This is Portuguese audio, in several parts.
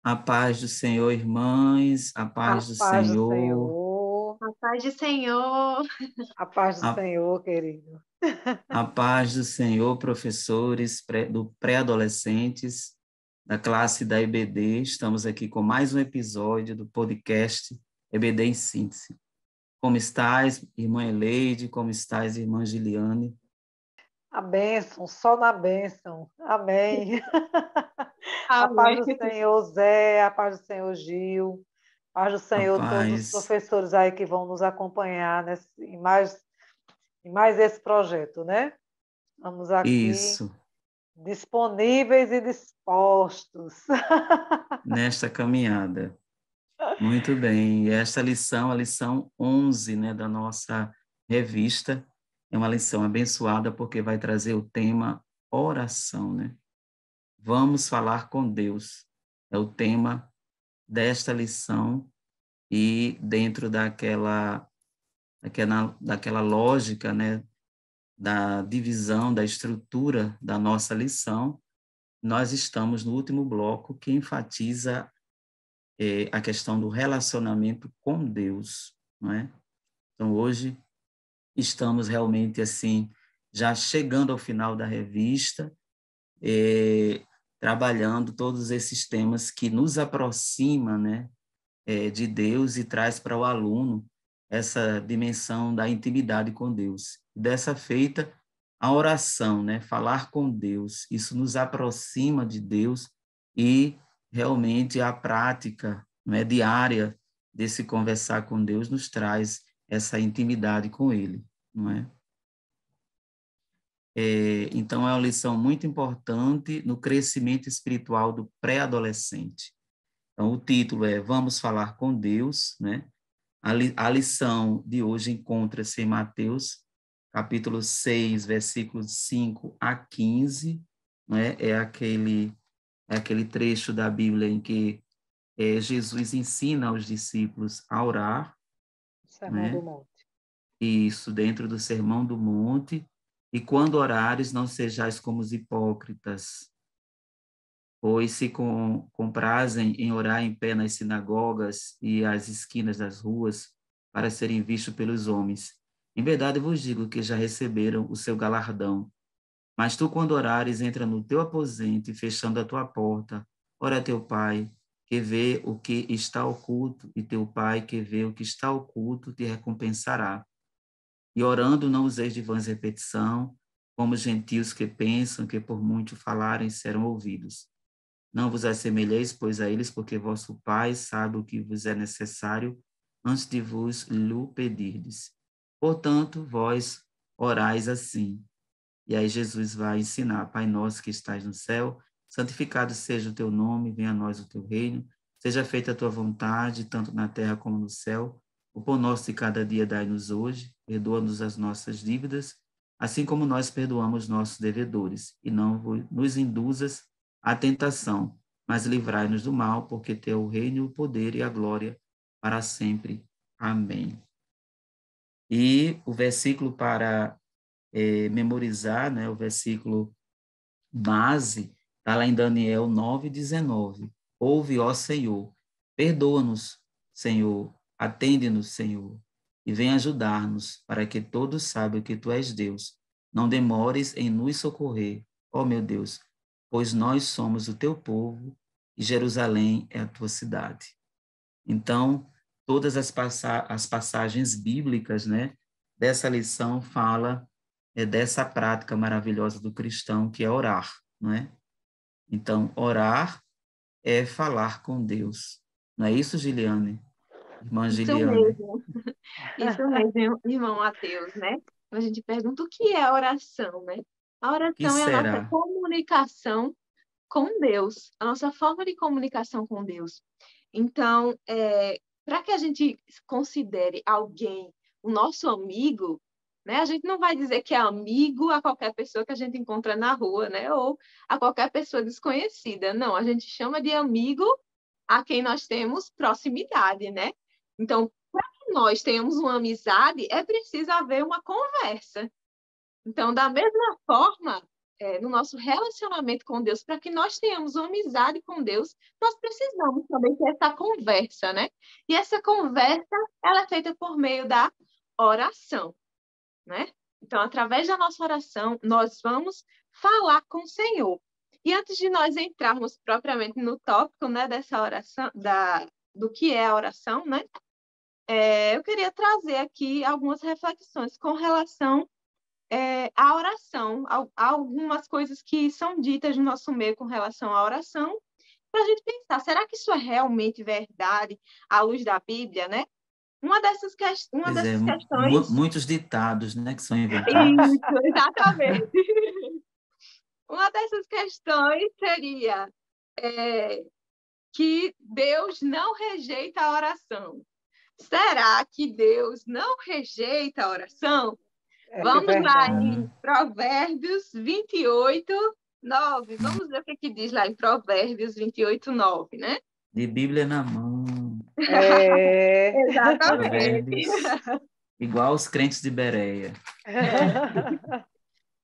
A paz do Senhor, irmãs, a A paz do paz do Senhor, Senhor, A paz do Senhor. a paz do a, Senhor, querido. a paz do Senhor, professores do pré-adolescentes, da classe da EBD. Estamos aqui com mais um episódio do podcast EBD em Síntese. Como estás, irmã Eleide? Como estás, irmã Giliane? A bênção, só na bênção. Amém. A paz Amém. do Senhor, Zé, a paz do Senhor, Gil, a paz do A Senhor, todos os paz, professores aí que vão nos acompanhar em mais esse projeto, né? Estamos aqui isso, disponíveis e dispostos. nesta caminhada. Muito bem, e esta lição, a lição 11, né, da nossa revista, é uma lição abençoada porque vai trazer o tema oração, né? Vamos falar com Deus, é o tema desta lição e dentro daquela lógica, né, da divisão, da estrutura da nossa lição, nós estamos no último bloco que enfatiza a questão do relacionamento com Deus, não é? Então, hoje, estamos realmente, assim, já chegando ao final da revista, trabalhando todos esses temas que nos aproximam, né, de Deus e traz para o aluno essa dimensão da intimidade com Deus. Dessa feita, a oração, né, falar com Deus, isso nos aproxima de Deus e realmente a prática, né, diária desse conversar com Deus nos traz essa intimidade com Ele, não é? Então, é uma lição muito importante no crescimento espiritual do pré-adolescente. Então, o título é Vamos Falar com Deus, né? A lição de hoje encontra-se em Mateus, capítulo 6, versículos 5 a 15, né? É aquele trecho da Bíblia em que Jesus ensina aos discípulos a orar, Sermão do né? Monte. Isso, dentro do Sermão do Monte. E quando orares, não sejais como os hipócritas, pois se comprazem em orar em pé nas sinagogas e às esquinas das ruas, para serem vistos pelos homens. Em verdade vos digo que já receberam o seu galardão. Mas tu, quando orares, entra no teu aposento e, fechando a tua porta, ora a teu pai, que vê o que está oculto, e teu pai, que vê o que está oculto, te recompensará. E orando, não useis de vãs repetição, como os gentios que pensam que por muito falarem serão ouvidos. Não vos assemelheis, pois, a eles, porque vosso Pai sabe o que vos é necessário antes de vos lhe pedirdes. Portanto, vós orais assim. E aí Jesus vai ensinar: Pai nosso que estás no céu, santificado seja o teu nome, venha a nós o teu reino, seja feita a tua vontade, tanto na terra como no céu. O pão nosso de cada dia dai-nos hoje, perdoa-nos as nossas dívidas, assim como nós perdoamos nossos devedores, e não nos induzas à tentação, mas livrai-nos do mal, porque teu é o reino, o poder e a glória para sempre. Amém. E o versículo para memorizar, né, o versículo base, está lá em Daniel 9:19. Ouve, ó Senhor, perdoa-nos, Senhor, atende-nos, Senhor, e vem ajudar-nos, para que todos saibam que Tu és Deus. Não demores em nos socorrer, ó meu Deus, pois nós somos o Teu povo e Jerusalém é a Tua cidade. Então, todas as passagens bíblicas, né, dessa lição fala dessa prática maravilhosa do cristão, que é orar, não é? Então, orar é falar com Deus. Não é isso, Giliane? Irmã Isso Giliane? mesmo, isso mesmo, irmão Mateus, né? A gente pergunta o que é a oração, né? A O que oração é a nossa será? comunicação com Deus, a nossa forma de comunicação com Deus. Então, para que a gente considere alguém o nosso amigo, né? A gente não vai dizer que é amigo a qualquer pessoa que a gente encontra na rua, né? Ou a qualquer pessoa desconhecida. Não, a gente chama de amigo a quem nós temos proximidade, né? Então, para que nós tenhamos uma amizade, é preciso haver uma conversa. Então, da mesma forma, no nosso relacionamento com Deus, para que nós tenhamos uma amizade com Deus, nós precisamos também ter essa conversa, né? E essa conversa, ela é feita por meio da oração, né? Então, através da nossa oração, nós vamos falar com o Senhor. E antes de nós entrarmos propriamente no tópico, né, dessa oração, do que é a oração, né? Eu queria trazer aqui algumas reflexões com relação à oração, algumas coisas que são ditas no nosso meio com relação à oração, para a gente pensar, será que isso é realmente verdade à luz da Bíblia, né? Uma dessas Pois é, questões... muitos ditados, né, que são inventados. Isso, exatamente. Uma dessas questões seria que Deus não rejeita a oração. Será que Deus não rejeita a oração? Vamos lá em Provérbios 28, 9. Vamos ver o que diz lá em Provérbios 28, 9, né? De Bíblia na mão. Exatamente. Igual os crentes de Bereia.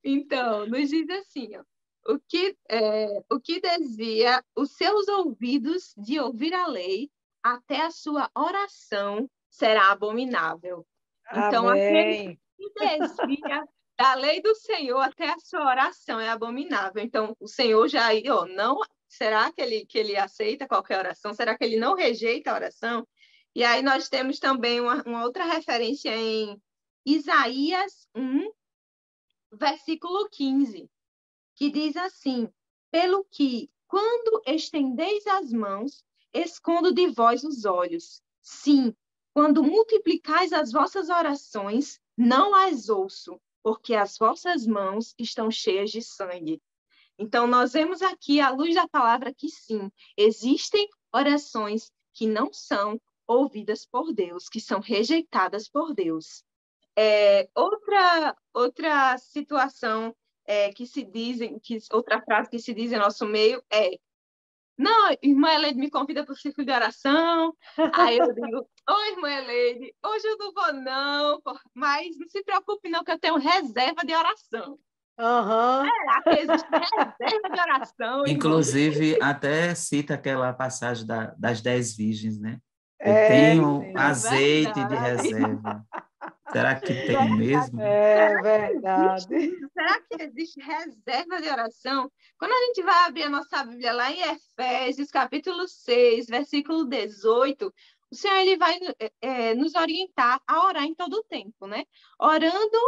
Então, nos diz assim, ó, o que desvia os seus ouvidos de ouvir a lei, até a sua oração será abominável. Então, aquele que desvia da lei do Senhor até a sua oração é abominável. Então, o Senhor já não... Será que ele aceita qualquer oração? Será que ele não rejeita a oração? E aí nós temos também uma outra referência em Isaías 1, versículo 15, que diz assim: pelo que, quando estendeis as mãos, escondo de vós os olhos. Sim, quando multiplicais as vossas orações, não as ouço, porque as vossas mãos estão cheias de sangue. Então, nós vemos aqui, à luz da palavra, que sim, existem orações que não são ouvidas por Deus, que são rejeitadas por Deus. Outra situação que se dizem, outra frase que se diz em nosso meio é: não, irmã Eleide me convida para o círculo de oração. Aí eu digo: oi, irmã Eleide, hoje eu não vou não, mas não se preocupe não, que eu tenho reserva de oração. Será que existe reserva de oração, irmão? Inclusive, até cita aquela passagem das 10 virgens, né? Eu tenho azeite de reserva. Será que tem mesmo? É verdade. Será que existe reserva de oração? Quando a gente vai abrir a nossa Bíblia lá em Efésios, capítulo 6, versículo 18, o Senhor ele vai nos orientar a orar em todo o tempo, né? Orando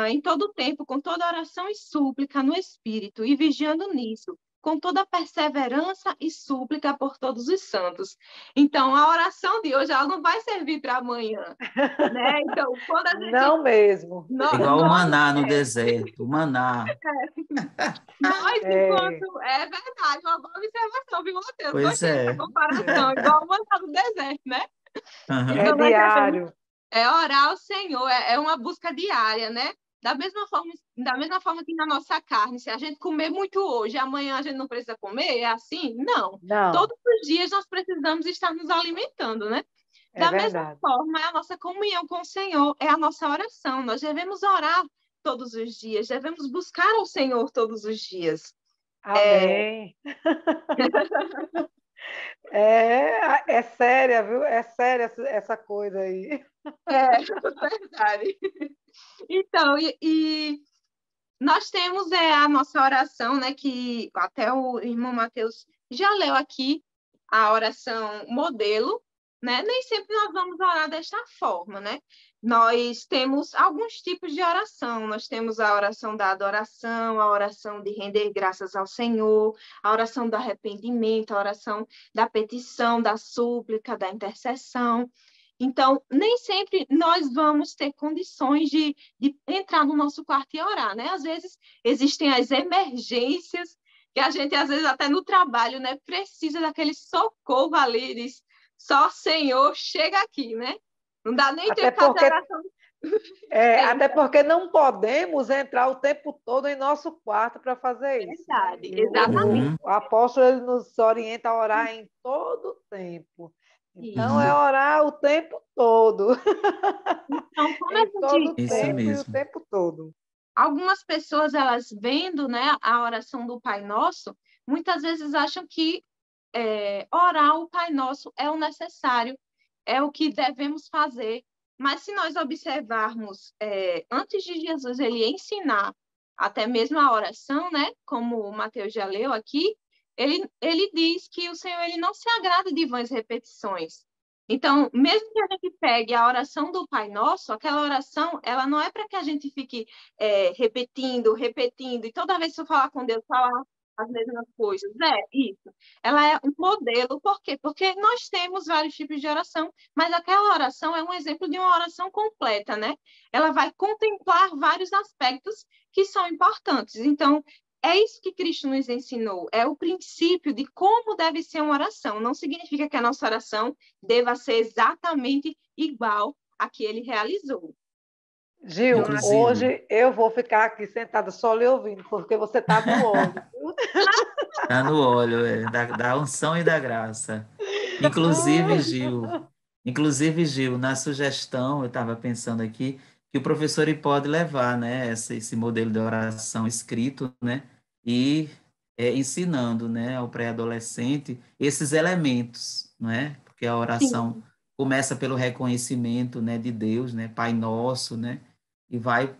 em todo o tempo, com toda oração e súplica no Espírito, e vigiando nisso, com toda perseverança e súplica por todos os santos. Então, a oração de hoje ela não vai servir para amanhã, né? Então, quando a gente... Não mesmo. Igual o maná no deserto, o maná. Nós, enquanto... É verdade, uma boa observação, viu, Matheus? Pois Gostei dessa comparação, igual o maná no deserto, né? Uhum. Então, diário. Orar ao Senhor, é uma busca diária, né? Da mesma forma que na nossa carne, se a gente comer muito hoje, amanhã a gente não precisa comer, é assim? Não. Todos os dias nós precisamos estar nos alimentando, né? Da mesma forma, é a nossa comunhão com o Senhor, é a nossa oração. Nós devemos orar todos os dias, devemos buscar ao Senhor todos os dias. Amém. É séria, viu? É séria essa coisa aí. É verdade. Então, e nós temos a nossa oração, né? Que até o irmão Matheus já leu aqui a oração modelo, né? Nem sempre nós vamos orar desta forma, né? Nós temos alguns tipos de oração. Nós temos a oração da adoração, a oração de render graças ao Senhor, a oração do arrependimento, a oração da petição, da súplica, da intercessão. Então, nem sempre nós vamos ter condições de entrar no nosso quarto e orar, né? Às vezes existem as emergências, que a gente, às vezes, até no trabalho, né, precisa daquele socorro ali, diz, só Senhor, chega aqui, né? Não dá nem tempo de fazer oração. Até porque não podemos entrar o tempo todo em nosso quarto para fazer isso. Verdade, exatamente. O apóstolo ele nos orienta a orar em todo o tempo. Então, é orar o tempo todo. Então, como em todo o Isso tempo mesmo. e o tempo todo. algumas pessoas, elas vendo, né, a oração do Pai Nosso, muitas vezes acham que orar o Pai Nosso é o necessário, é o que devemos fazer. Mas se nós observarmos, antes de Jesus ele ensinar até mesmo a oração, né, como o Mateus já leu aqui, ele diz que o Senhor ele não se agrada de vãs repetições. Então, mesmo que a gente pegue a oração do Pai Nosso, aquela oração, ela não é para que a gente fique repetindo, repetindo, e toda vez que eu falar com Deus, falar as mesmas coisas. Isso. Ela é um modelo, por quê? Porque nós temos vários tipos de oração, mas aquela oração é um exemplo de uma oração completa, né? Ela vai contemplar vários aspectos que são importantes. Então, é isso que Cristo nos ensinou, é o princípio de como deve ser uma oração. Não significa que a nossa oração deva ser exatamente igual à que ele realizou. Gil, hoje eu vou ficar aqui sentada só lhe ouvindo, porque você está no óleo. Está no óleo, da unção e da graça. Inclusive, Gil, na sugestão, eu estava pensando aqui, que o professor ele pode levar, né, esse modelo de oração escrito, né, e ensinando, né, ao pré-adolescente esses elementos, não é? Porque a oração começa pelo reconhecimento, né, de Deus, né, Pai Nosso, né, e vai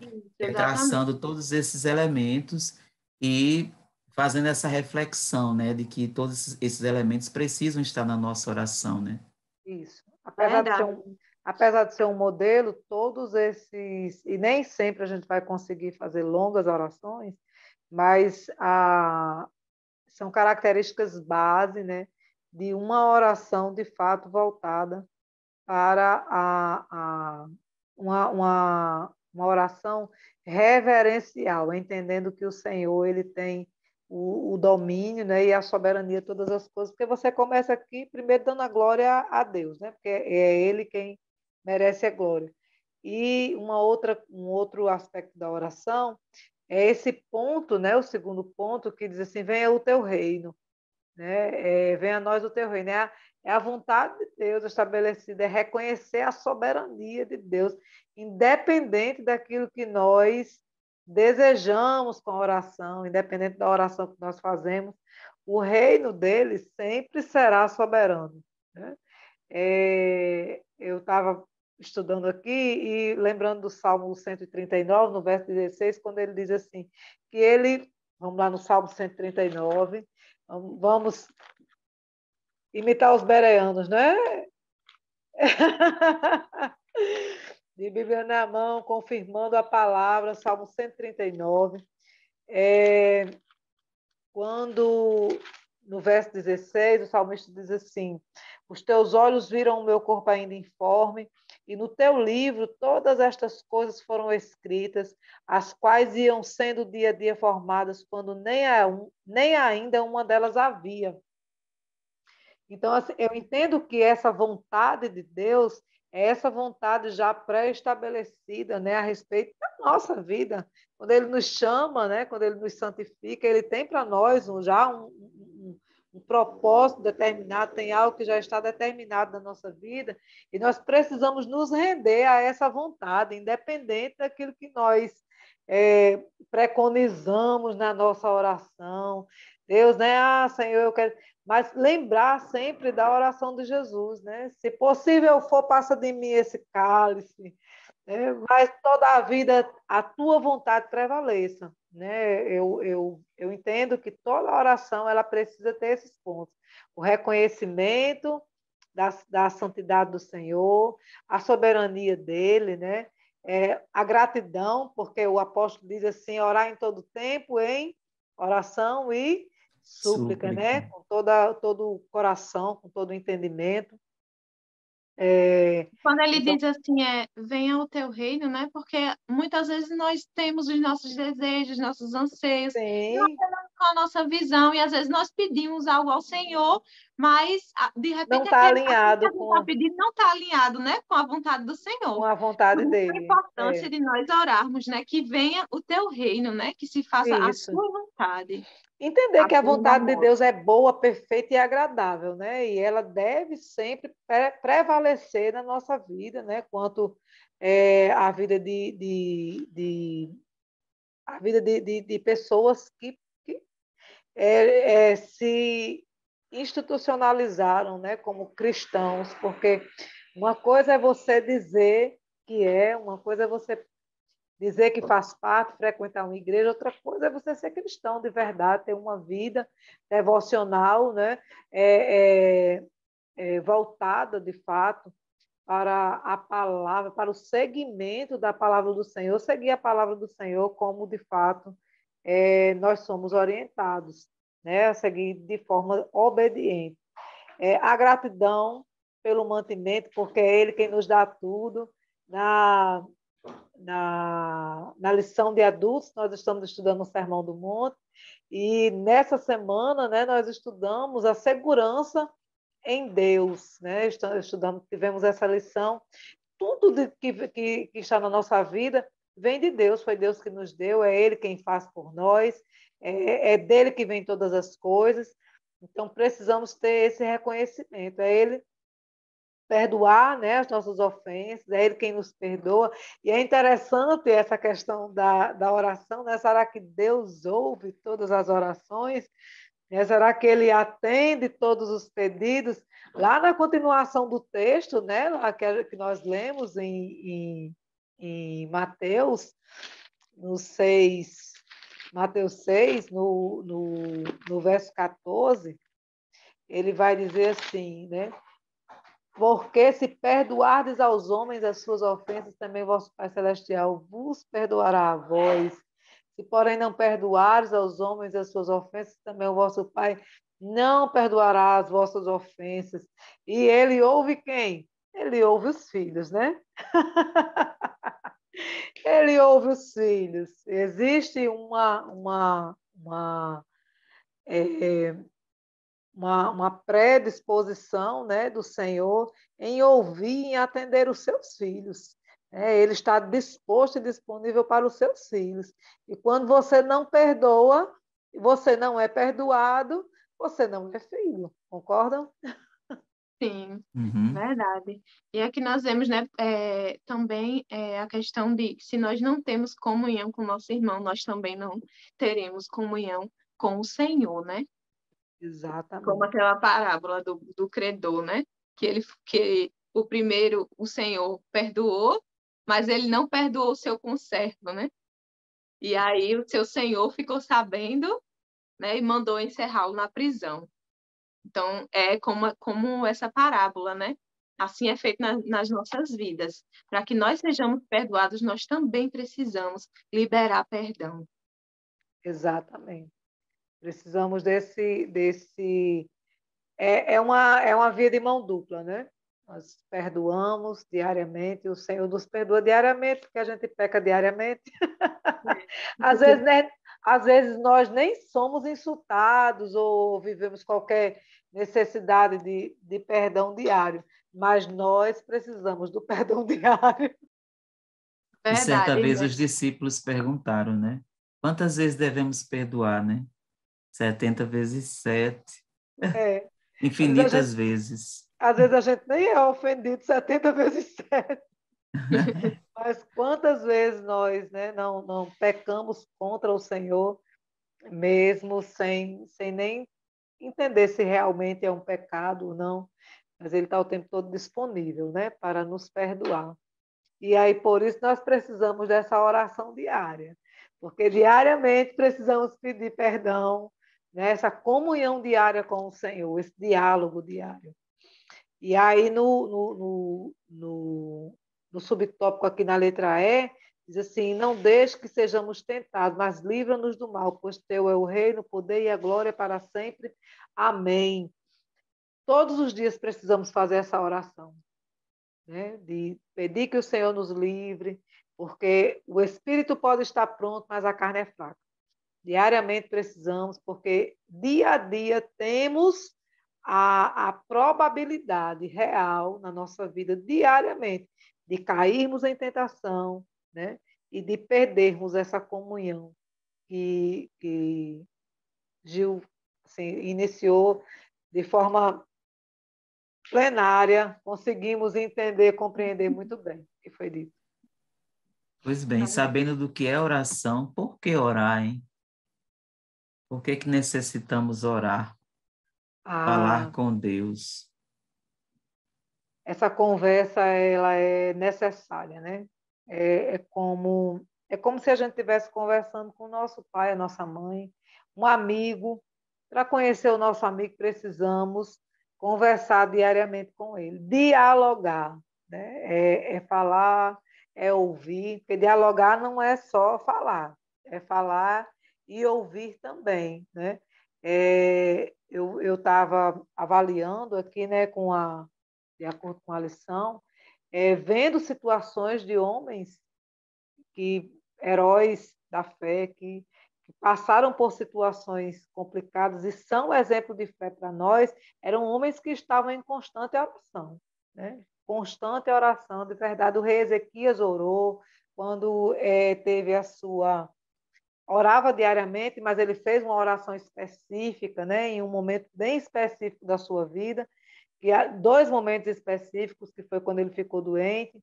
traçando todos esses elementos e fazendo essa reflexão, né, de que todos esses elementos precisam estar na nossa oração, né? Isso. Apesar de ser um modelo, todos esses, e nem sempre a gente vai conseguir fazer longas orações, mas são características base, né, de uma oração de fato voltada para uma oração reverencial, entendendo que o Senhor ele tem o domínio, né, e a soberania de todas as coisas, porque você começa aqui primeiro dando a glória a Deus, né, porque é Ele quem merece a glória. E um outro aspecto da oração é esse ponto, né, o segundo ponto, que diz assim, venha o teu reino, né, venha a nós o teu reino, é a vontade de Deus estabelecida, é reconhecer a soberania de Deus, independente daquilo que nós desejamos com a oração, independente da oração que nós fazemos, o reino dele sempre será soberano, né? Eu estava estudando aqui e lembrando do Salmo 139, no verso 16, quando ele diz assim, que ele, vamos lá no Salmo 139, vamos imitar os bereanos, né? De Bíblia na mão, confirmando a palavra, Salmo 139. Quando, no verso 16, o salmista diz assim, os teus olhos viram o meu corpo ainda informe, e no teu livro todas estas coisas foram escritas, as quais iam sendo dia a dia formadas, quando nem ainda uma delas havia. Então, assim, eu entendo que essa vontade de Deus é essa vontade já pré-estabelecida, né, a respeito da nossa vida. Quando Ele nos chama, né, quando Ele nos santifica, Ele tem para nós um propósito determinado, tem algo que já está determinado na nossa vida, e nós precisamos nos render a essa vontade, independente daquilo que nós preconizamos na nossa oração. Deus, né? Ah, Senhor, eu quero. Mas lembrar sempre da oração de Jesus, né? Se possível for, passa de mim esse cálice, né? Mas toda a vida a tua vontade prevaleça, né? Eu entendo que toda oração ela precisa ter esses pontos: o reconhecimento da santidade do Senhor, a soberania dele, né? A gratidão, porque o apóstolo diz assim: orar em todo tempo, em oração e súplica, né? Com todo o coração, com todo o entendimento. Quando ele diz assim, venha o teu reino, né? Porque muitas vezes nós temos os nossos desejos, nossos anseios, não temos com a nossa visão, e às vezes nós pedimos algo ao Senhor, mas de repente não está alinhado que a gente está pedindo não está alinhado, né? Com a vontade do Senhor. Com a vontade dele. A importância de nós orarmos, né? Que venha o teu reino, né? Que se faça a sua vontade. Entender que a vontade de Deus é boa, perfeita e agradável, né? E ela deve sempre prevalecer na nossa vida, né? Quanto à vida de a vida de pessoas que se institucionalizaram, né, como cristãos, porque uma coisa é você dizer que uma coisa é você dizer que faz parte, frequentar uma igreja, outra coisa é você ser cristão de verdade, ter uma vida devocional, né, voltada, de fato, para a palavra, para o seguimento da palavra do Senhor, seguir a palavra do Senhor como, de fato, nós somos orientados, né, a seguir de forma obediente. A gratidão pelo mantimento, porque é Ele quem nos dá tudo. Na lição de adultos, nós estamos estudando o Sermão do Monte, e nessa semana, né, nós estudamos a segurança em Deus, né? Tivemos essa lição. Tudo que está na nossa vida vem de Deus, foi Deus que nos deu, é Ele quem faz por nós, é dele que vem todas as coisas. Então, precisamos ter esse reconhecimento. É Ele perdoar, né, as nossas ofensas, é Ele quem nos perdoa. E é interessante essa questão da oração, né? Será que Deus ouve todas as orações? Será que Ele atende todos os pedidos? Lá na continuação do texto, né, lá que nós lemos em Mateus, no 6, Mateus 6, no verso 14, ele vai dizer assim, né? Porque se perdoardes aos homens as suas ofensas, também vosso Pai Celestial vos perdoará a vós. Se, porém, não perdoares aos homens as suas ofensas, também o vosso Pai não perdoará as vossas ofensas. E ele ouve quem? Ele ouve os filhos, né? Ele ouve os filhos. Existe uma predisposição, né, do Senhor em ouvir e em atender os seus filhos. Ele está disposto e disponível para os seus filhos. E quando você não perdoa, você não é perdoado, você não é filho. Concordam? Sim, Uhum. verdade. E aqui nós vemos, né, também a questão de que se nós não temos comunhão com o nosso irmão, nós também não teremos comunhão com o Senhor, né? Como Exatamente. aquela parábola do credor, né? Que o primeiro, o Senhor perdoou, mas ele não perdoou o seu conservo, né? E aí o seu Senhor ficou sabendo, né, e mandou encerrá-lo na prisão. Então, é como essa parábola, né? Assim é feito nas nossas vidas. Para que nós sejamos perdoados, nós também precisamos liberar perdão. Exatamente. Precisamos é uma via de mão dupla, né? Nós perdoamos diariamente, o Senhor nos perdoa diariamente, porque a gente peca diariamente. Às vezes, né, às vezes nós nem somos insultados ou vivemos qualquer necessidade de perdão diário, mas nós precisamos do perdão diário. E certa Verdade, vez né? os discípulos perguntaram, né? Quantas vezes devemos perdoar, né? 70 vezes 7, É. Às vezes a infinitas gente, vezes. às vezes a gente nem é ofendido 70 vezes 7. Mas quantas vezes nós, né, não pecamos contra o Senhor, mesmo sem nem entender se realmente é um pecado ou não, mas Ele está o tempo todo disponível, né, para nos perdoar. E aí, por isso, nós precisamos dessa oração diária, porque diariamente precisamos pedir perdão, né, essa comunhão diária com o Senhor, esse diálogo diário. E aí, no subtópico aqui na letra E, diz assim: não deixe que sejamos tentados, mas livra-nos do mal, pois teu é o reino, o poder e a glória para sempre. Amém. Todos os dias precisamos fazer essa oração, né? De pedir que o Senhor nos livre, porque o espírito pode estar pronto, mas a carne é fraca. Diariamente precisamos, porque dia a dia temos a probabilidade real na nossa vida, diariamente, de cairmos em tentação, né? E de perdermos essa comunhão que Gil assim, iniciou de forma plenária, conseguimos entender, compreender muito bem o que foi dito. Pois bem, sabendo do que é oração, por que orar, hein? Por que que necessitamos orar? Falar Ah, com Deus. essa conversa ela é necessária, né? É como se a gente estivesse conversando com o nosso pai, a nossa mãe, um amigo. Para conhecer o nosso amigo, precisamos conversar diariamente com ele, dialogar, né? É falar, é ouvir, porque dialogar não é só falar, é falar e ouvir também, né? Eu estava avaliando aqui, né, de acordo com a lição, vendo situações de homens heróis da fé, que passaram por situações complicadas e são exemplo de fé para nós, eram homens que estavam em constante oração, né? Constante oração, de verdade. O rei Ezequias orou quando teve a sua orava diariamente, mas ele fez uma oração específica, né, em um momento bem específico da sua vida, que há dois momentos específicos, que foi quando ele ficou doente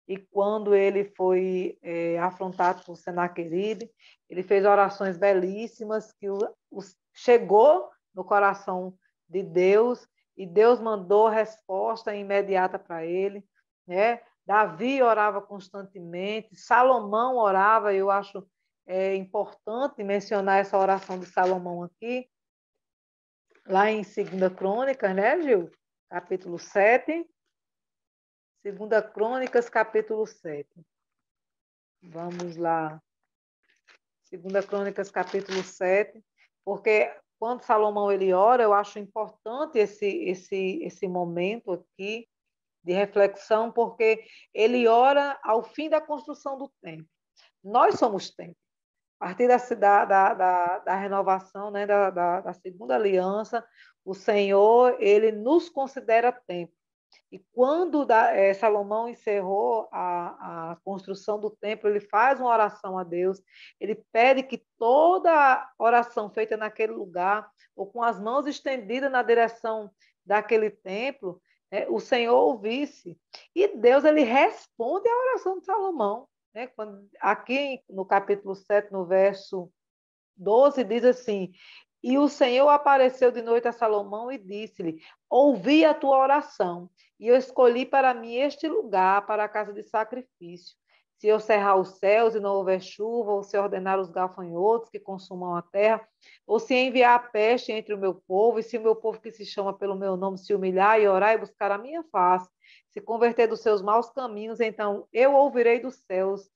e quando ele foi afrontado por Senaqueribe. Ele fez orações belíssimas que chegou no coração de Deus e Deus mandou resposta imediata para ele, né? Davi orava constantemente, Salomão orava. Eu acho importante mencionar essa oração de Salomão aqui, lá em 2 Crônicas, né, Gil? Capítulo 7. 2 Crônicas, capítulo 7. Vamos lá. 2 Crônicas, capítulo 7. Porque quando Salomão ele ora, eu acho importante esse momento aqui de reflexão, porque ele ora ao fim da construção do templo. Nós somos templo. A partir da renovação, né, da segunda aliança, o Senhor ele nos considera templo. E quando Salomão encerrou a construção do templo, ele faz uma oração a Deus, ele pede que toda oração feita naquele lugar, ou com as mãos estendidas na direção daquele templo, o Senhor ouvisse. E Deus ele responde à oração de Salomão. Né? Aqui no capítulo 7, no verso 12, diz assim: E o Senhor apareceu de noite a Salomão e disse-lhe: Ouvi a tua oração, e eu escolhi para mim este lugar para a casa de sacrifício. Se eu cerrar os céus e não houver chuva, ou se ordenar os gafanhotos que consumam a terra, ou se enviar a peste entre o meu povo, e se o meu povo que se chama pelo meu nome se humilhar e orar e buscar a minha face, se converter dos seus maus caminhos, então eu ouvirei dos céus,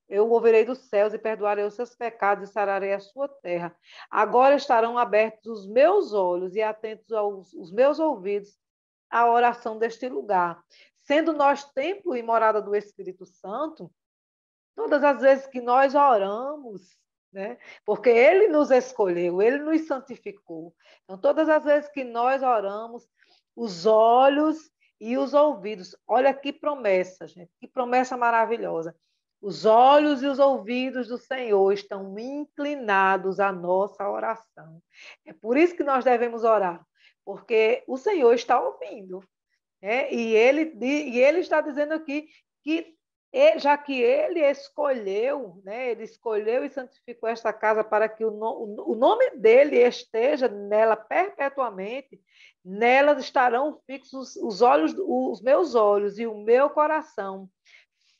eu ouvirei dos céus e perdoarei os seus pecados e sararei a sua terra. Agora estarão abertos os meus olhos e atentos os meus ouvidos à oração deste lugar. Sendo nós templo e morada do Espírito Santo, todas as vezes que nós oramos, né? Porque Ele nos escolheu, Ele nos santificou. Então, todas as vezes que nós oramos, os olhos e os ouvidos. Olha que promessa, gente, que promessa maravilhosa. Os olhos e os ouvidos do Senhor estão inclinados à nossa oração. É por isso que nós devemos orar, porque o Senhor está ouvindo. E ele está dizendo aqui que, já que ele escolheu, né, ele escolheu e santificou esta casa para que o nome dele esteja nela perpetuamente, nelas estarão fixos os meus olhos e o meu coração.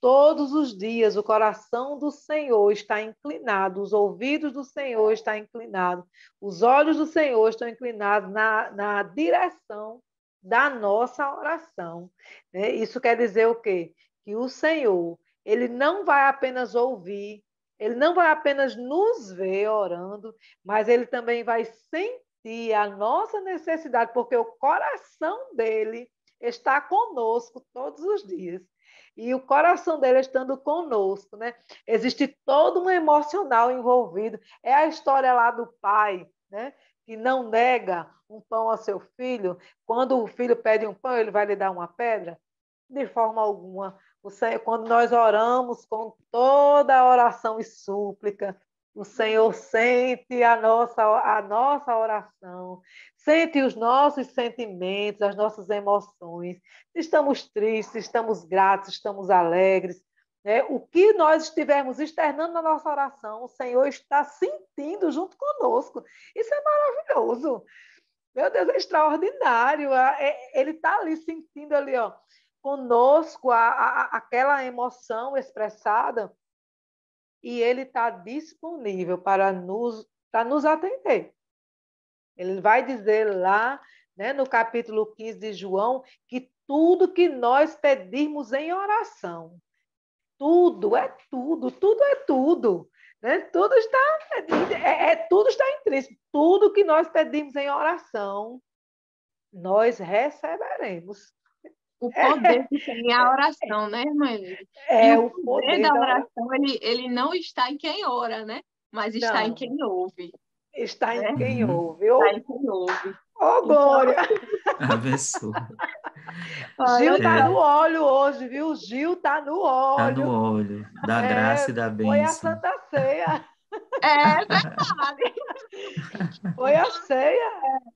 Todos os dias o coração do Senhor está inclinado, os ouvidos do Senhor estão inclinados, os olhos do Senhor estão inclinados na direção da nossa oração. Isso quer dizer o quê? Que o Senhor, ele não vai apenas ouvir, ele não vai apenas nos ver orando, mas ele também vai sentir a nossa necessidade, porque o coração dele está conosco todos os dias. E o coração dele estando conosco, né? Existe todo um emocional envolvido. É a história lá do pai, né? Que não nega um pão ao seu filho. Quando o filho pede um pão, ele vai lhe dar uma pedra? De forma alguma. Quando nós oramos com toda a oração e súplica, o Senhor sente a nossa oração, sente os nossos sentimentos, as nossas emoções. Estamos tristes, estamos gratos, estamos alegres. né? O que nós estivermos externando na nossa oração, o Senhor está sentindo junto conosco. Isso é maravilhoso. Meu Deus, é extraordinário. Ele está ali sentindo ali, ó, conosco aquela emoção expressada e ele está disponível para nos atender. Ele vai dizer lá, né, no capítulo 15 de João, que tudo que nós pedirmos em oração, tudo é tudo, tudo é tudo. Né? Tudo está intrínseco. Tudo que nós pedimos em oração, nós receberemos. O poder que tem a oração, né, irmã Elise? E É o o poder poder da da oração. oração, ele não está em quem ora, né? Mas está em Não, quem ouve, está em né? quem Uhum. ouve. Está Ô, em quem ouve. oh, Então, glória! Abençoa. Gil olha está só. no óleo hoje, viu? Gil está no Está no óleo. olho da graça e É, da foi a bênção. Santa Ceia. É verdade. Foi a ceia.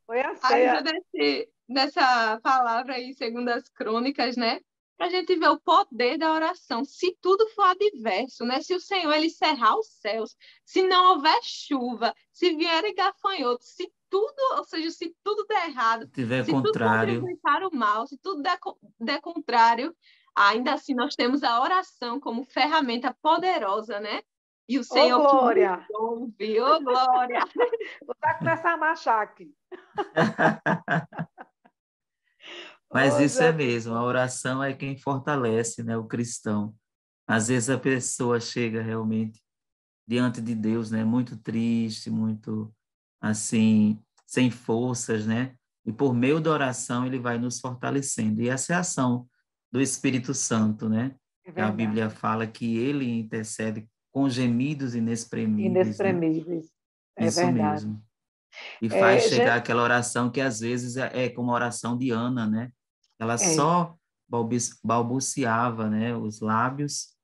Foi a Ainda ceia. nessa palavra aí, segundo as crônicas, né? Para a gente ver o poder da oração. Se tudo for adverso, né? Se o Senhor ele cerrar os céus, se não houver chuva, se vierem gafanhotos, se tudo, ou seja, se tudo der errado, Se tiver se tudo contrário, contribuir para o mal, se tudo der contrário, ainda assim nós temos a oração como ferramenta poderosa, né? E o Ô, Senhor que nos glória! ouve, ô glória! Vou começar a marchar aqui. mas Ô, isso é Jesus. mesmo, a oração é quem fortalece, né, o cristão. Às vezes a pessoa chega realmente diante de Deus, né, muito triste, muito assim, sem forças, né? E por meio da oração ele vai nos fortalecendo. E essa é a ação do Espírito Santo, né? É A Bíblia verdade. fala que ele intercede com gemidos inexprimíveis, né? Inexprimíveis. É Isso verdade. mesmo. E faz É, chegar gente, aquela oração que às vezes é como a oração de Ana, né? Ela é, só balbuciava, né, os lábios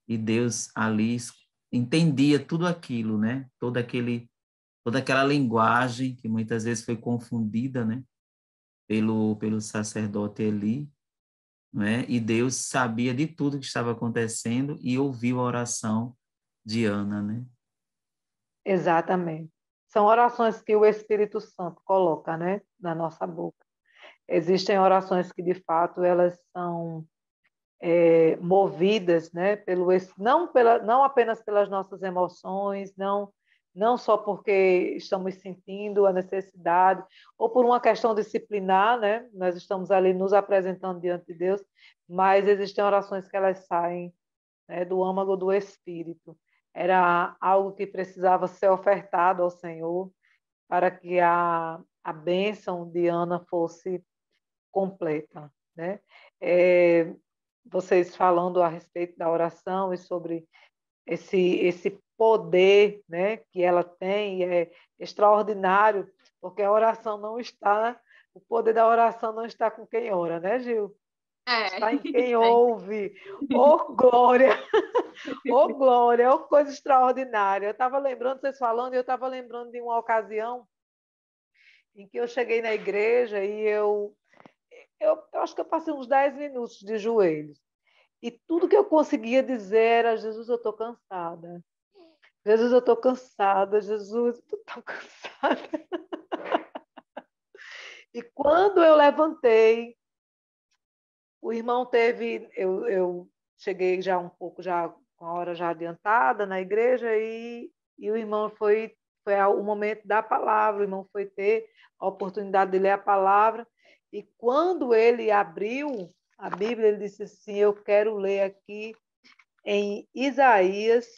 e Deus ali entendia tudo aquilo, né? Toda aquela linguagem que muitas vezes foi confundida, né, pelo sacerdote Eli, né? E Deus sabia de tudo que estava acontecendo e ouviu a oração de Ana, né? exatamente. São orações que o Espírito Santo coloca, né, na nossa boca. Existem orações que, de fato, elas são movidas, né, não apenas pelas nossas emoções, não só porque estamos sentindo a necessidade, ou por uma questão disciplinar, né, nós estamos ali nos apresentando diante de Deus, mas existem orações que elas saem, né, do âmago do Espírito. Era algo que precisava ser ofertado ao Senhor para que a bênção de Ana fosse completa, né? É, vocês falando a respeito da oração e sobre esse poder, né, que ela tem, é extraordinário, porque a oração não está, o poder da oração não está com quem ora, né, Gil? É, Está em quem é. ouve. Oh, glória! Oh, glória! Oh, coisa extraordinária. Eu estava lembrando, vocês falando, e eu estava lembrando de uma ocasião em que eu cheguei na igreja e eu acho que eu passei uns 10 minutos de joelhos. E tudo que eu conseguia dizer era: Jesus, eu estou cansada. Jesus, eu estou cansada. Jesus, eu estou cansada. E quando eu levantei, o irmão teve. Eu cheguei já um pouco, já com a hora já adiantada na igreja, e o irmão foi o momento da palavra. O irmão foi ter a oportunidade de ler a palavra. E quando ele abriu a Bíblia, ele disse assim: eu quero ler aqui em Isaías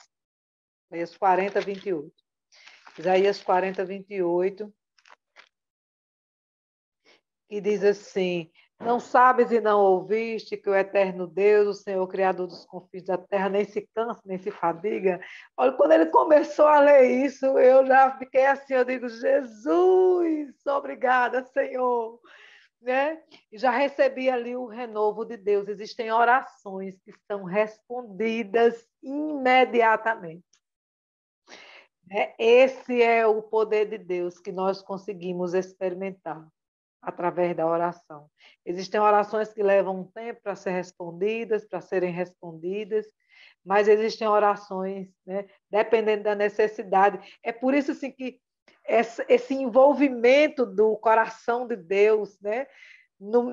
40, 28. Isaías 40, 28, que diz assim: não sabes e não ouviste que o eterno Deus, o Senhor Criador dos confins da terra, nem se cansa, nem se fadiga? Olha, quando ele começou a ler isso, eu já fiquei assim, eu digo: Jesus, obrigada, Senhor. Né? E já recebi ali o renovo de Deus. Existem orações que são respondidas imediatamente. Esse é o poder de Deus que nós conseguimos experimentar através da oração. Existem orações que levam um tempo para ser respondidas, para serem respondidas, mas existem orações, né, dependendo da necessidade. É por isso assim, que esse envolvimento do coração de Deus, né,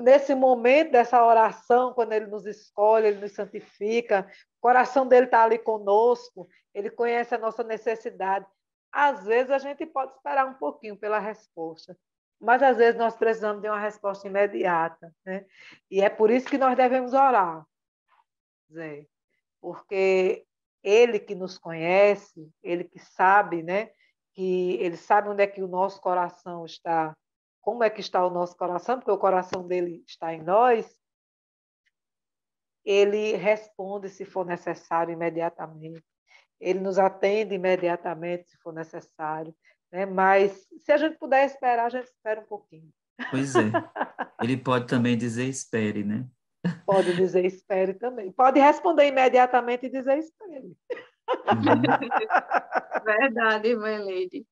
nesse momento dessa oração, quando Ele nos escolhe, Ele nos santifica, o coração dele está ali conosco, Ele conhece a nossa necessidade. Às vezes a gente pode esperar um pouquinho pela resposta, mas às vezes nós precisamos de uma resposta imediata, né? E é por isso que nós devemos orar, Zé, porque Ele que nos conhece, Ele que sabe, né? Que Ele sabe onde é que o nosso coração está, como é que está o nosso coração, porque o coração dele está em nós. Ele responde se for necessário imediatamente. Ele nos atende imediatamente se for necessário, né? Mas se a gente puder esperar, a gente espera um pouquinho. Pois é. Ele pode também dizer espere, né? Pode dizer espere também. Pode responder imediatamente e dizer espere. Uhum. Verdade, irmã Leide.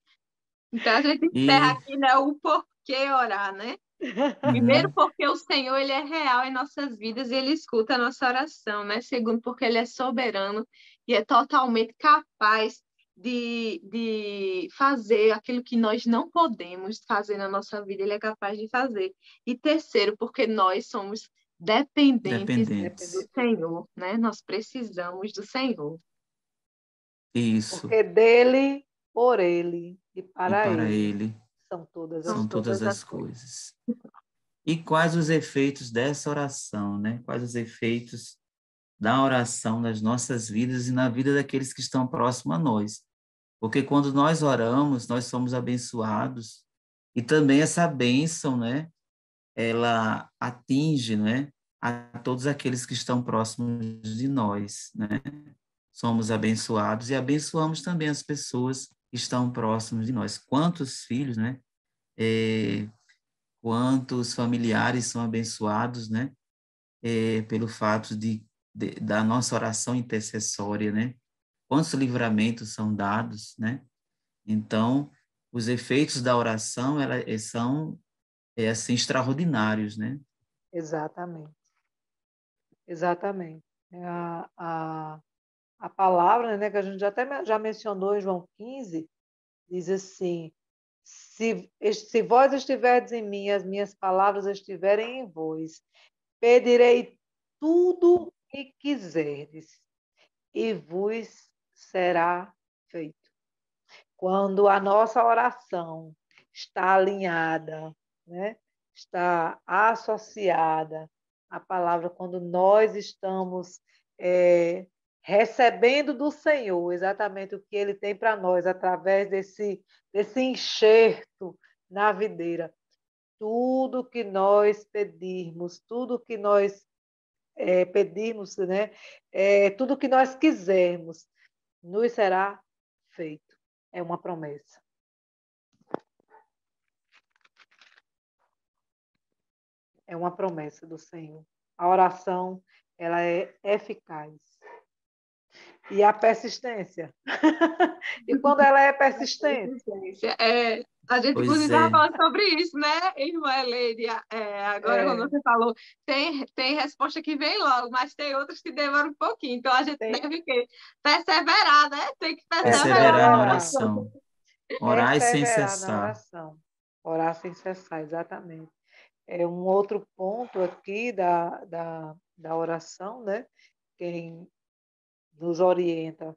Então, a gente encerra E aqui, né, o porquê orar, né? Primeiro, uhum, porque o Senhor, ele é real em nossas vidas e ele escuta a nossa oração, né? Segundo, porque ele é soberano e é totalmente capaz de fazer aquilo que nós não podemos fazer na nossa vida, ele é capaz de fazer. E terceiro, porque nós somos dependentes do dependentes. Senhor, né? Nós precisamos do Senhor. Isso. Porque dele, por ele e E para para ele ele são todas São as são coisas. todas todas as as coisas. coisas. E quais os efeitos dessa oração, né? Quais os efeitos da oração nas nossas vidas e na vida daqueles que estão próximos a nós? Porque quando nós oramos, nós somos abençoados e também essa bênção, né? Ela atinge, né? A todos aqueles que estão próximos de nós, né? Somos abençoados e abençoamos também as pessoas que estão próximas de nós. Quantos filhos, né? Quantos familiares são abençoados, né? Pelo fato da nossa oração intercessória, né? Quantos livramentos são dados, né? Então, os efeitos da oração são assim extraordinários, né? Exatamente, exatamente. A palavra, né, que a gente já mencionou em João 15, diz assim: se vós estiverdes em mim, as minhas palavras estiverem em vós, pedirei tudo o que quiserdes, e vos será feito. Quando a nossa oração está alinhada, né, está associada à palavra, quando nós estamos recebendo do Senhor exatamente o que Ele tem para nós, através desse enxerto na videira, tudo que nós pedirmos, tudo que nós pedirmos, né, tudo que nós quisermos, nos será feito. É uma promessa. É uma promessa do Senhor. A oração, ela é eficaz. E a persistência. E quando ela é persistente? A gente, inclusive, Pois estava é, falando sobre isso, né, irmã Eleide? Agora, quando É, você falou, tem resposta que vem logo, mas tem outras que demoram um pouquinho. Então, a gente tem deve o quê? Perseverar, né? Tem que perseverar perseverar na na perseverar. oração. oração, orar sem Perseverar na cessar. oração. Orar sem cessar, exatamente. É um outro ponto aqui da oração, né? Quem nos orienta,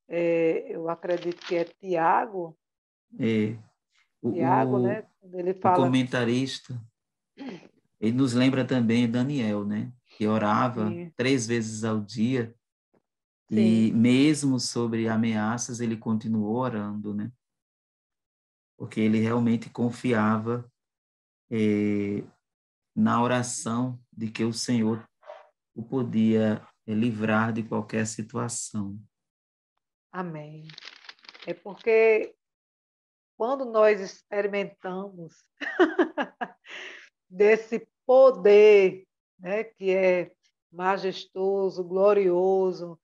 eu acredito que é Tiago, É, o, Né? Quando ele o fala, comentarista, ele nos lembra também Daniel, né? Que orava sim, 3 vezes ao dia e sim, mesmo sobre ameaças ele continuou orando, né? Porque ele realmente confiava na oração de que o Senhor o podia livrar de qualquer situação. amém. É porque quando nós experimentamos desse poder, né, que é majestoso, glorioso,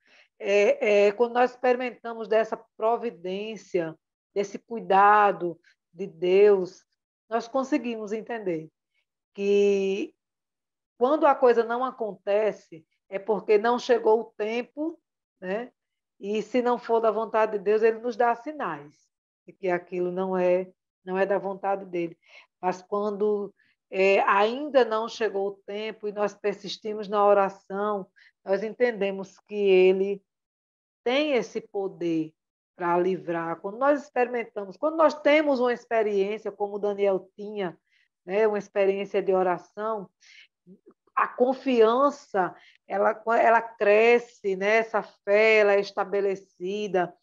quando nós experimentamos dessa providência, desse cuidado de Deus, nós conseguimos entender que quando a coisa não acontece, é porque não chegou o tempo né? E se não for da vontade de Deus, ele nos dá sinais de que aquilo não é da vontade dele. Mas quando ainda não chegou o tempo e nós persistimos na oração, nós entendemos que ele tem esse poder para livrar. Quando nós experimentamos, quando nós temos uma experiência, como o Daniel tinha, né, uma experiência de oração, a confiança ela cresce, né? Essa fé ela é estabelecida.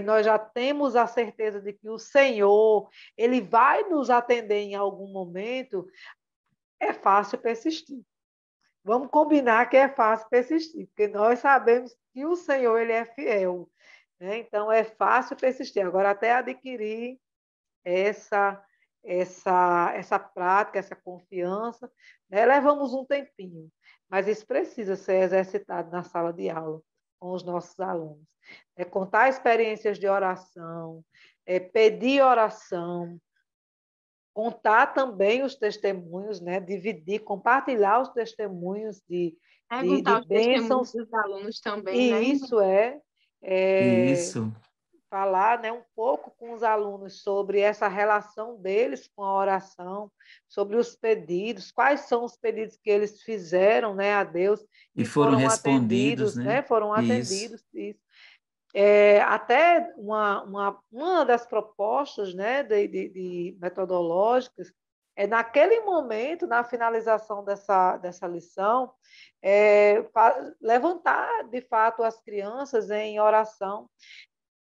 Nós já temos a certeza de que o Senhor ele vai nos atender em algum momento. É fácil persistir. Vamos combinar que é fácil persistir, porque nós sabemos que o Senhor ele é fiel, né? Então é fácil persistir. Agora até adquirir essa essa prática, essa confiança, né? Levamos um tempinho, mas isso precisa ser exercitado na sala de aula com os nossos alunos. Contar experiências de oração, pedir oração, contar também os testemunhos, né? Dividir, compartilhar os testemunhos de Perguntar os testemunhos bênçãos, dos alunos também, né? e isso é Isso. falar, né, um pouco com os alunos sobre essa relação deles com a oração, sobre os pedidos, quais são os pedidos que eles fizeram, né, a Deus E e foram foram respondidos, atendidos, né? né, foram Isso. atendidos. Isso. Até uma das propostas, né, de metodológicas naquele momento, na finalização dessa lição, levantar de fato as crianças em oração,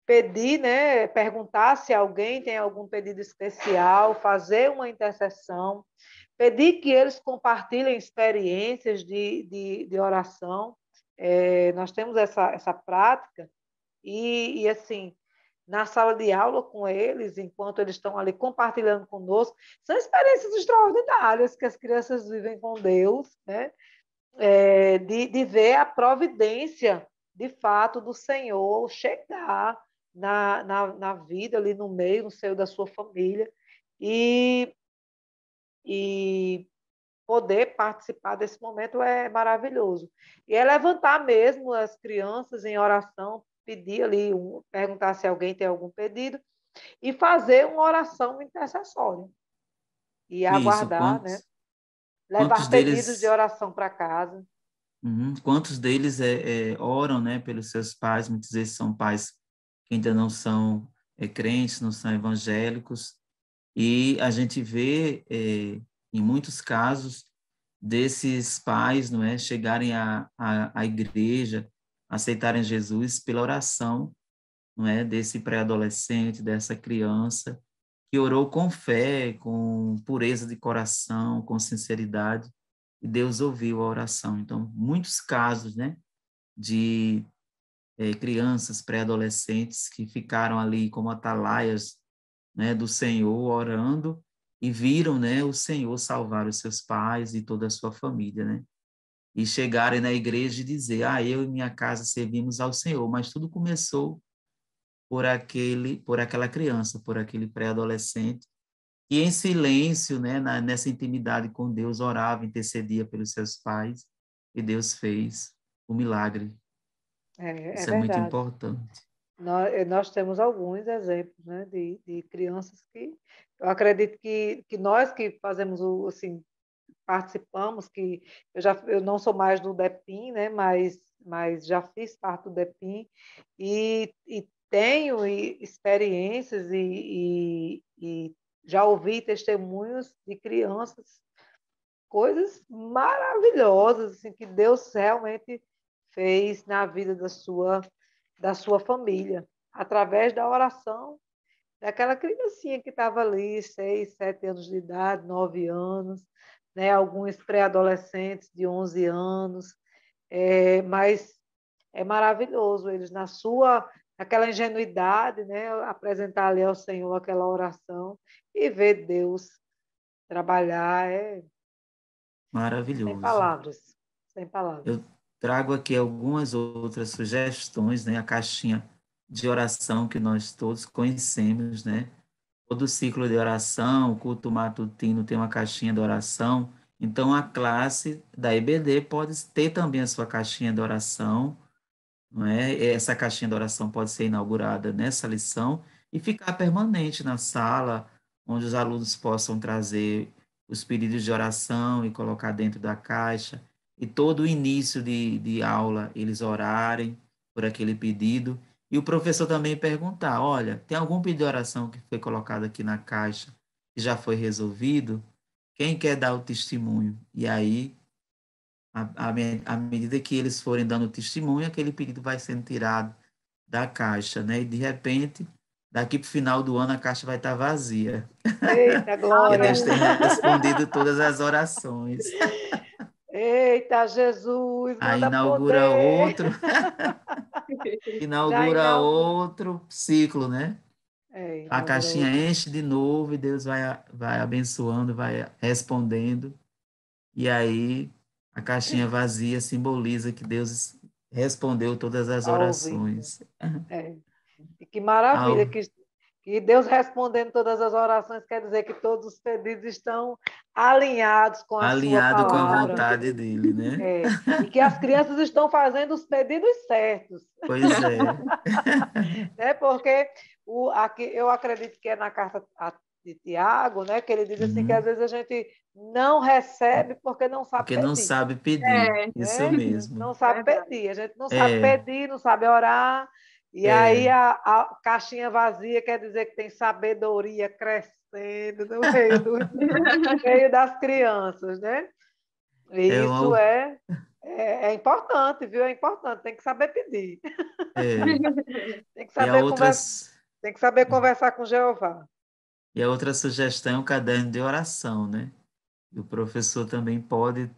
pedir, né, perguntar se alguém tem algum pedido especial, fazer uma intercessão, pedir que eles compartilhem experiências de oração. Nós temos essa prática e assim, na sala de aula com eles, enquanto eles estão ali compartilhando conosco, são experiências extraordinárias que as crianças vivem com Deus, né? De ver a providência, de fato, do Senhor chegar na vida, ali no meio, no seio da sua família, e, e poder participar desse momento é maravilhoso. E é levantar mesmo as crianças em oração, pedir ali, perguntar se alguém tem algum pedido, e fazer uma oração intercessória. E Isso. aguardar, né? Quantos Levar pedidos de deles, oração para casa. quantos deles oram, né, pelos seus pais? Muitos vezes são pais que ainda não são crentes, não são evangélicos, e a gente vê, em muitos casos, desses pais, não é, chegarem à igreja, aceitarem Jesus pela oração, não é, desse pré-adolescente, dessa criança, que orou com fé, com pureza de coração, com sinceridade, e Deus ouviu a oração. Então, muitos casos, né, de crianças, pré-adolescentes que ficaram ali como atalaias, né, do Senhor, orando, e viram, né, o Senhor salvar os seus pais e toda a sua família, né? E chegarem na igreja e dizer, eu e minha casa servimos ao Senhor, mas tudo começou por aquela criança, por aquele pré-adolescente, que em silêncio, né, nessa intimidade com Deus, orava, intercedia pelos seus pais, e Deus fez o milagre. É Isso é muito verdade. importante. Nós temos alguns exemplos, né, de crianças que eu acredito que nós que fazemos assim, participamos, que eu não sou mais do DEPIM, né, mas já fiz parte do DEPIM e tenho experiências e já ouvi testemunhos de crianças, coisas maravilhosas assim, que Deus realmente fez na vida da sua família, através da oração daquela criancinha que estava ali, 6, 7 anos de idade, 9 anos, né? Alguns pré-adolescentes de 11 anos, mas é maravilhoso eles naquela ingenuidade, né? Apresentar ali ao Senhor aquela oração e ver Deus trabalhar, sem Maravilhoso. palavras, sem palavras. Eu trago aqui algumas outras sugestões, né? A caixinha de oração que nós todos conhecemos, né? Todo ciclo de oração, o culto matutino tem uma caixinha de oração. Então, a classe da EBD pode ter também a sua caixinha de oração, não é? Essa caixinha de oração pode ser inaugurada nessa lição e ficar permanente na sala, onde os alunos possam trazer os pedidos de oração e colocar dentro da caixa, e todo o início de aula eles orarem por aquele pedido, e o professor também perguntar, olha, tem algum pedido de oração que foi colocado aqui na caixa que já foi resolvido? Quem quer dar o testemunho? E aí à medida que eles forem dando testemunho, aquele pedido vai sendo tirado da caixa, né? E de repente, daqui para o final do ano, a caixa vai estar vazia, Eita, porque glória! Deus tem respondido todas as orações. Eita, Jesus, Aí manda poder! Já inaugura inaugura. outro ciclo, né? A Inaugura caixinha outro. enche de novo e Deus vai abençoando, vai respondendo. E aí a caixinha vazia simboliza que Deus respondeu todas as Está ouvindo. orações. É. E que maravilha Ao- que Deus respondendo todas as orações quer dizer que todos os pedidos estão alinhados com a sua Alinhado com a palavra. vontade dele, né? É. E que as crianças estão fazendo os pedidos certos. Pois é. Né? Porque aqui, eu acredito que é na carta de Tiago, né? Que ele diz assim que às Uhum. vezes a gente não recebe porque não sabe Porque não pedir. sabe pedir. É, Isso Né? mesmo. Não sabe verdade. pedir, a gente não sabe É, pedir, não sabe orar, e aí é. a caixinha vazia quer dizer que tem sabedoria crescendo no meio das crianças, né? É, E isso uma, é importante, viu? É importante, tem que saber pedir, é. tem que E a saber conversar, outras, tem que saber conversar com Jeová. e a outra sugestão é o caderno de oração, né? E o professor também pode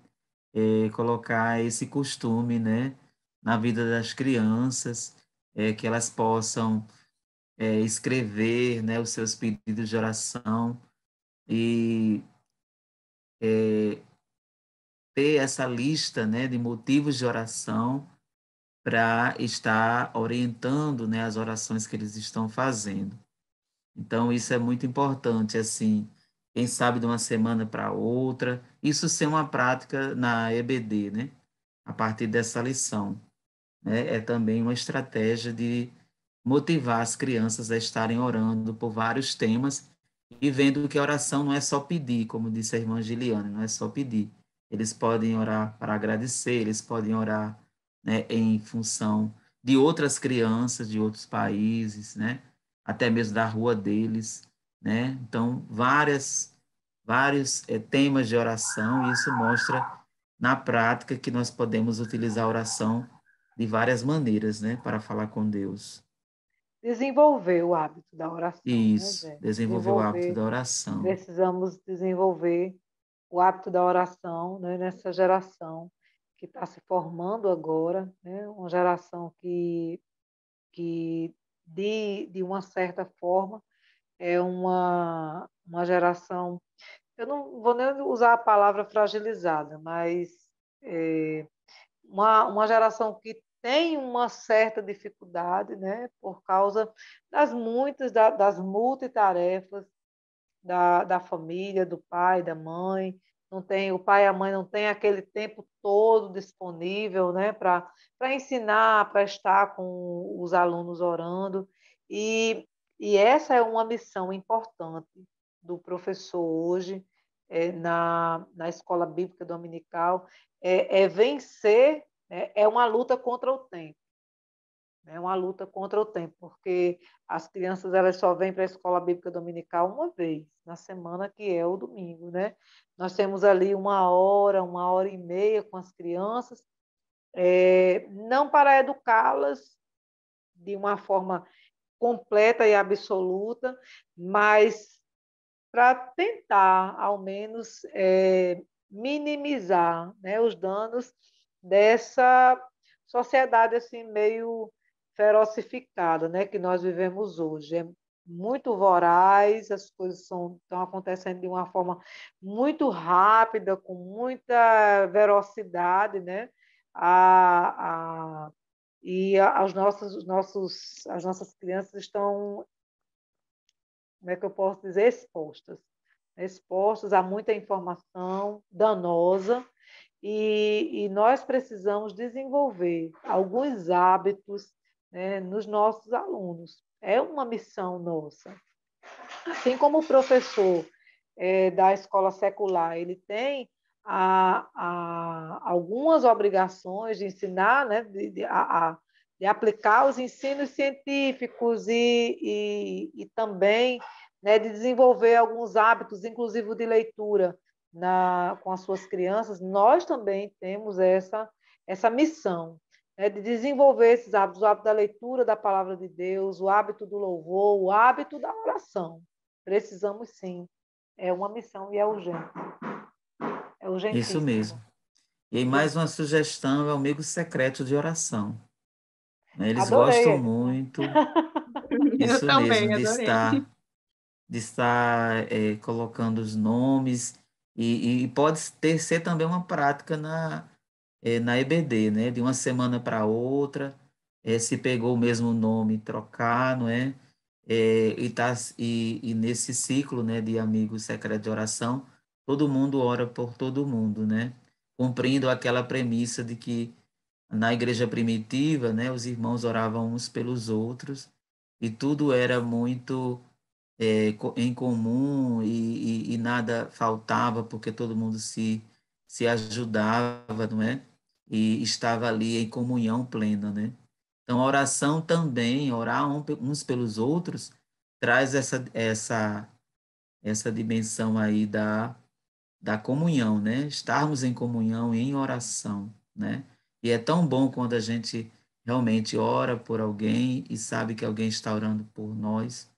colocar esse costume, né, na vida das crianças, que elas possam escrever, né, os seus pedidos de oração e ter essa lista, né, de motivos de oração para estar orientando, né, as orações que eles estão fazendo. Então, isso é muito importante, assim, quem sabe de uma semana para outra, isso ser uma prática na EBD, né, a partir dessa lição, né, é também uma estratégia de motivar as crianças a estarem orando por vários temas e vendo que a oração não é só pedir, como disse a irmã Giliane, não é só pedir. Eles podem orar para agradecer, eles podem orar, né, em função de outras crianças de outros países, né, até mesmo da rua deles, né. Então, vários temas de oração, e isso mostra na prática que nós podemos utilizar a oração de várias maneiras, né, para falar com Deus. Desenvolver o hábito da oração, né, Isso, Zé? desenvolver o hábito Desenvolver, da oração. precisamos desenvolver o hábito da oração, né, nessa geração que está se formando agora, né, uma geração que de uma certa forma, é uma geração, eu não vou nem usar a palavra fragilizada, mas é, uma geração que tem uma certa dificuldade, né, por causa das multitarefas da família, do pai, da mãe, não tem, o pai e a mãe não têm aquele tempo todo disponível, né, para ensinar, para estar com os alunos orando, e, e essa é uma missão importante do professor hoje, na escola bíblica dominical, é vencer, né, é uma luta contra o tempo. É uma luta contra o tempo, porque as crianças elas só vêm para a escola bíblica dominical uma vez na semana, que é o domingo, né? Nós temos ali uma hora e meia com as crianças, não para educá-las de uma forma completa e absoluta, mas para tentar, ao menos, minimizar, né, os danos dessa sociedade assim meio ferocificada, né, que nós vivemos hoje. É muito voraz, as coisas estão acontecendo de uma forma muito rápida, com muita velocidade, né? A, a, as nossas crianças estão, como é que eu posso dizer, expostas a muita informação danosa e nós precisamos desenvolver alguns hábitos, né, nos nossos alunos. É uma missão nossa. Assim como o professor da escola secular, ele tem algumas obrigações de ensinar, né, de aplicar os ensinos científicos e também, né, de desenvolver alguns hábitos, inclusive de leitura, com as suas crianças. Nós também temos essa missão, né, de desenvolver esses hábitos, o hábito da leitura da palavra de Deus, o hábito do louvor, o hábito da oração. Precisamos sim. É uma missão e é urgente. É Isso urgentíssimo. mesmo. E aí, mais uma sugestão é o amigo secreto de oração. Né? Eles gostam Adorei. muito, Eu isso mesmo, também adorei. de estar colocando os nomes, e pode ser também uma prática na EBD, né? De uma semana para outra, se pegou o mesmo nome, trocar, não é? E nesse ciclo, né, de amigos secretos de oração, todo mundo ora por todo mundo, né? Cumprindo aquela premissa de que na igreja primitiva, né, os irmãos oravam uns pelos outros e tudo era muito em comum e nada faltava porque todo mundo se ajudava, não é? E estava ali em comunhão plena, né? Então, a oração também, orar uns pelos outros, traz essa dimensão aí da comunhão, né? Estarmos em comunhão, em oração, né? E é tão bom quando a gente realmente ora por alguém e sabe que alguém está orando por nós.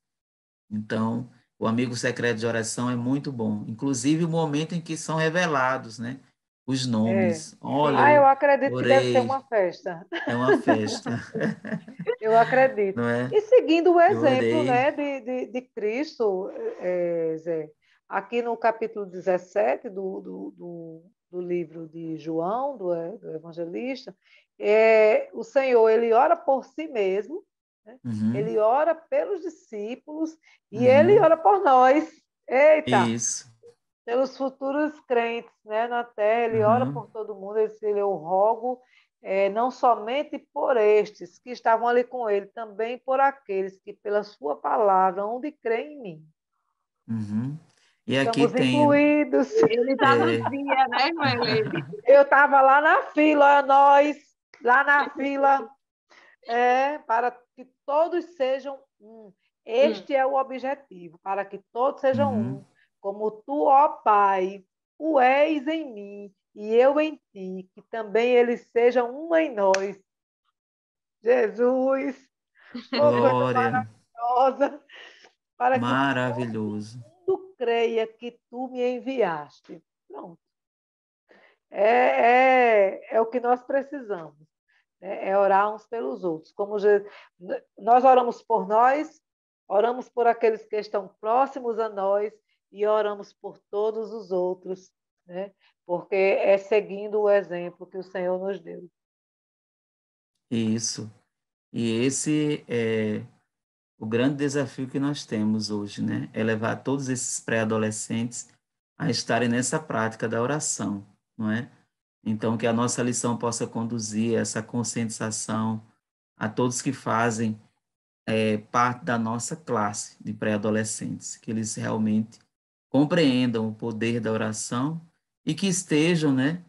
Então, o amigo secreto de oração é muito bom. Inclusive o momento em que são revelados, né? Os É. nomes. Olha, Eu eu acredito que deve ser orei, uma festa. é uma festa, Eu acredito. não é? E seguindo o Eu exemplo, orei. né, de Cristo, Zé, aqui no capítulo 17 do livro de João, do evangelista, o Senhor, ele ora por si mesmo, né? Uhum, Ele ora pelos discípulos e ele uhum, ora por nós. Eita! isso. Pelos futuros crentes, né, na terra, ele ora Uhum, por todo mundo, ele diz, eu rogo não somente por estes que estavam ali com ele, também por aqueles que pela sua palavra hão de crer em mim. uhum. E aqui Estamos tem. incluídos. Ele já nos É, via, né, Noelene? Eu estava lá na fila, nós, lá na fila, para que todos sejam um. Hum. Este é o objetivo, para que todos sejam uhum, um, como tu, ó Pai, o és em mim e eu em ti, que também eles sejam um em nós. Jesus, oh, coisa glória, maravilhosa, para que maravilhoso. tudo creia que tu me enviaste. Pronto. É o que nós precisamos, né? É orar uns pelos outros. Nós oramos por nós, oramos por aqueles que estão próximos a nós e oramos por todos os outros, né? Porque é seguindo o exemplo que o Senhor nos deu. Isso. E esse é o grande desafio que nós temos hoje, né? É levar todos esses pré-adolescentes a estarem nessa prática da oração, não é? Então, que a nossa lição possa conduzir essa conscientização a todos que fazem parte da nossa classe de pré-adolescentes, que eles realmente compreendam o poder da oração e que estejam, né,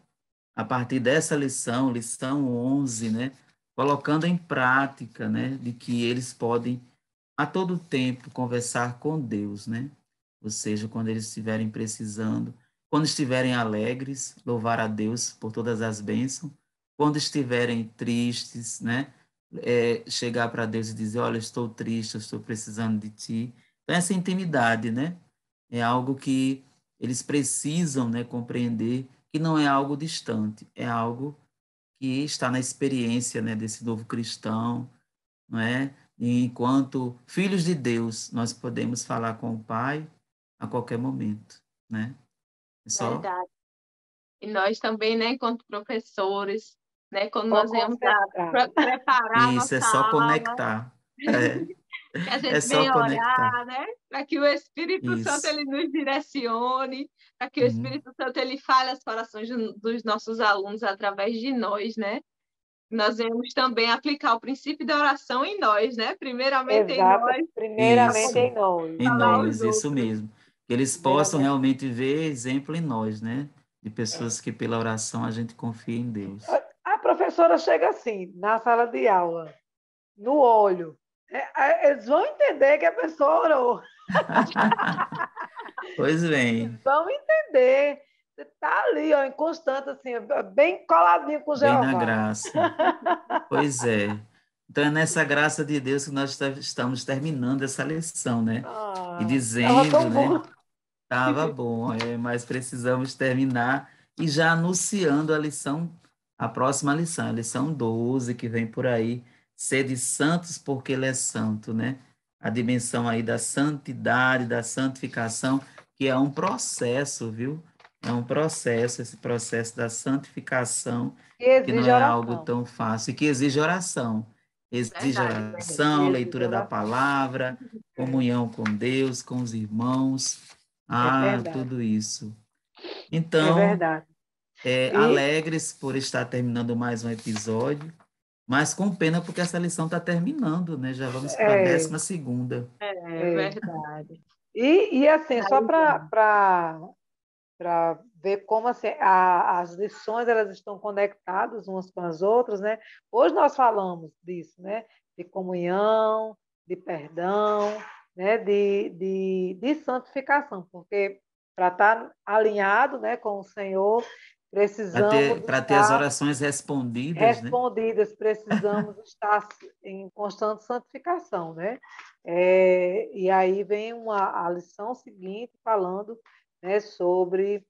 a partir dessa lição, lição 11, né, colocando em prática, né, de que eles podem a todo tempo conversar com Deus, né? Ou seja, quando eles estiverem precisando, quando estiverem alegres, louvar a Deus por todas as bênçãos, quando estiverem tristes, né? Chegar para Deus e dizer, olha, eu estou triste, eu estou precisando de ti. Então, essa intimidade, né? É algo que eles precisam, né, compreender que não é algo distante, é algo que está na experiência, né, desse novo cristão, não é? E enquanto filhos de Deus, nós podemos falar com o Pai a qualquer momento, né? É só Verdade. E nós também, né, enquanto professores, né, quando Vou nós viemos concentrar. preparar a isso, é nossa só aula, conectar. É, Que a É gente só venha conectar. orar, né? Para que o Espírito Santo Isso. ele nos direcione, para que o Uhum. Espírito Santo ele fale aos corações dos nossos alunos através de nós, né? Nós vamos também aplicar o princípio da oração em nós, né? Primeiramente em Exata, nós, para primeiramente Isso. em nós. Em falar aos nós, isso outros. mesmo. Que eles possam Primeiramente. realmente ver exemplo em nós, né? De É. pessoas que pela oração a gente confia em Deus. A professora chega assim, na sala de aula, no olho. Eles vão entender que a pessoa orou. Pois Eles bem, vão entender. Você está ali, ó, inconstante, assim, bem coladinho com bem na Jeová. graça. Pois é. Então é nessa graça de Deus que nós estamos terminando essa lição, né? E Ah, estava dizendo, tão né? bom. Tava bom, mas precisamos terminar e já anunciando a lição, a próxima lição, a lição 12 que vem por aí, sede santos porque ele é santo, né? A dimensão aí da santidade, da santificação, que é um processo, viu? É um processo, esse processo da santificação, E que não exige é algo oração. tão fácil, e que exige oração. Exige Verdade. oração, E exige leitura da oração. palavra, É, comunhão com Deus, com os irmãos. é Ah, verdade. tudo isso. É Então, verdade. E alegres por estar terminando mais um episódio, mas com pena porque essa lição está terminando, né? Já vamos para a é, 12ª. É é. verdade. E assim, só Finalizando. para ver como assim, as lições elas estão conectadas umas com as outras, né? Hoje nós falamos disso, né? De comunhão, de perdão, né? De santificação, porque para estar alinhado, né, com o Senhor, precisamos Para ter as estar orações respondidas, né? respondidas, precisamos estar em constante santificação, né? E aí vem a lição seguinte falando, né, sobre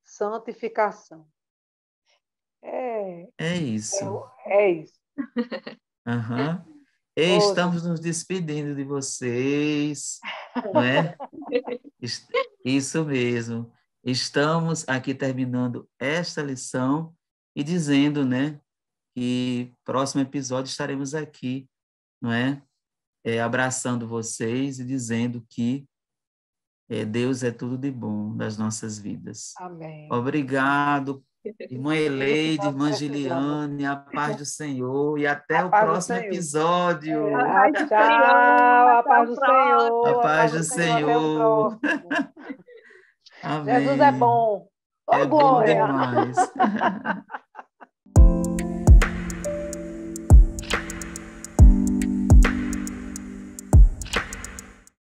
santificação. É, É isso. é isso. Aham. E Ô, estamos Jesus. nos despedindo de vocês, não é? Isso mesmo. Estamos aqui terminando esta lição e dizendo, né, que próximo episódio estaremos aqui, não é? Abraçando vocês e dizendo que Deus é tudo de bom nas nossas vidas. Amém. Obrigado, irmã Tudo que Eleide, nós irmã precisamos. Giliane, a paz do Senhor e A até o paz do próximo Senhor. A episódio. paz do Senhor. Tchau, a Até paz o do A Senhor, a paz paz próximo. do do Senhor, até o Senhor. próximo. Jesus é Amém. bom. É Ô, bom glória! demais.